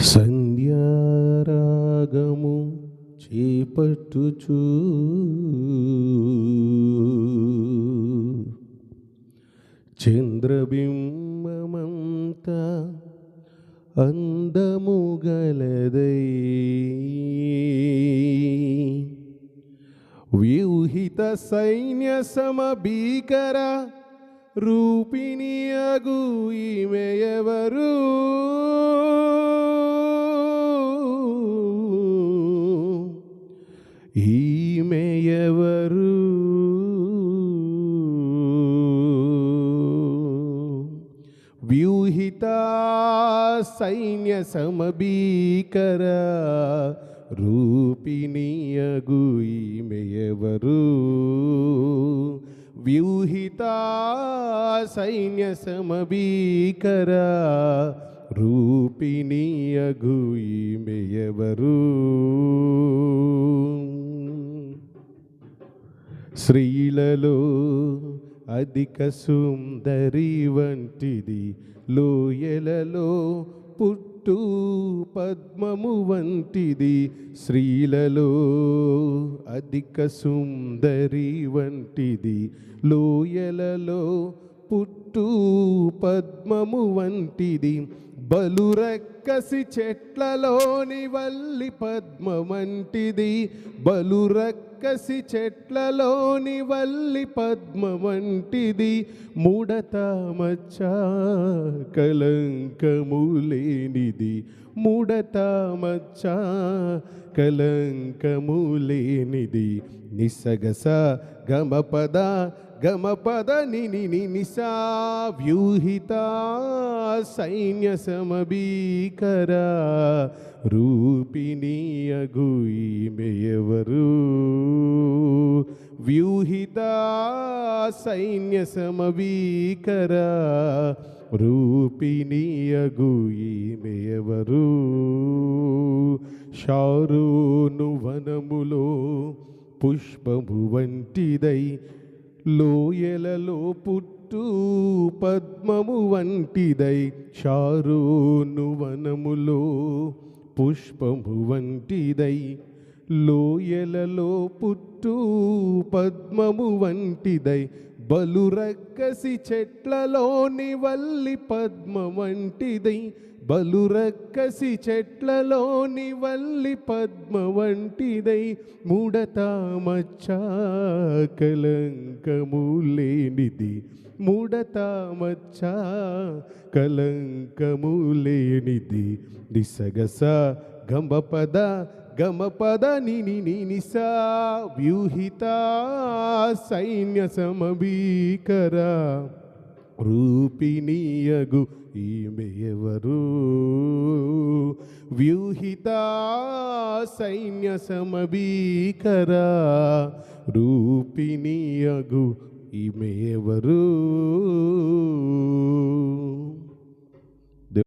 సంధ్యారాగము చేపట్టుచు చంద్రబింబమంతా అందము గలదై వ్యూహిత సైన్య సమభీకర రూపిణి అగు ఈమెయవరు ఈమెయవరు వ్యూహిత సైన్య సమభీకర రూపిణి అగు ఈమెయవరు వ్యూహిత సైన్య సమభీకర రూపిణి అగు ఈమెయవరు స్త్రీలలో అధిక సుందరి వంటిది లోయలలో పుట్టు పద్మము వంటిది స్త్రీలలో అధిక సుందరి వంటిది లోయలలో పుట్టు పద్మము వంటిది బలురక్కసి చెట్లలోని వల్లి పద్మ వంటిది బలురక్కసి చెట్లలోని వల్లి పద్మ వంటిది ముడత మచ్చ కలంకములేనిది ముడత మచ్చ కలంకములేనిది నిసగస గమపద గమపద నిని నిసా వ్యూహిత సైన్య సమభీకర రూపిణి అగు ఈమెయవరు వ్యూహిత సైన్య సమభీకర రూపిణి అగు ఈమెయవరు షారోను వనములో పుష్పము వంటిదై లోయలలో పుట్టు పద్మము వంటిదై షారోను వనములో పుష్పము వంటిదై లోయలలో పుట్టు పద్మము వంటిదై బలురక్కసి చెట్లలోని వల్లి పద్మ వంటిదై బలురక్కసి చెట్లలోని వల్లి పద్మ వంటిదై ముడత మచ్చ కలంకములేనిది ముడత మచ్చ కలంకములేనిది నిసగస గమపద గమపద నిని నిసా వ్యూహిత సైన్య సమభీకర రూపిణి అగు ఈమెయవరు వ్యూహిత సైన్య సమభీకర రూపిణి అగు ఈమెయవరు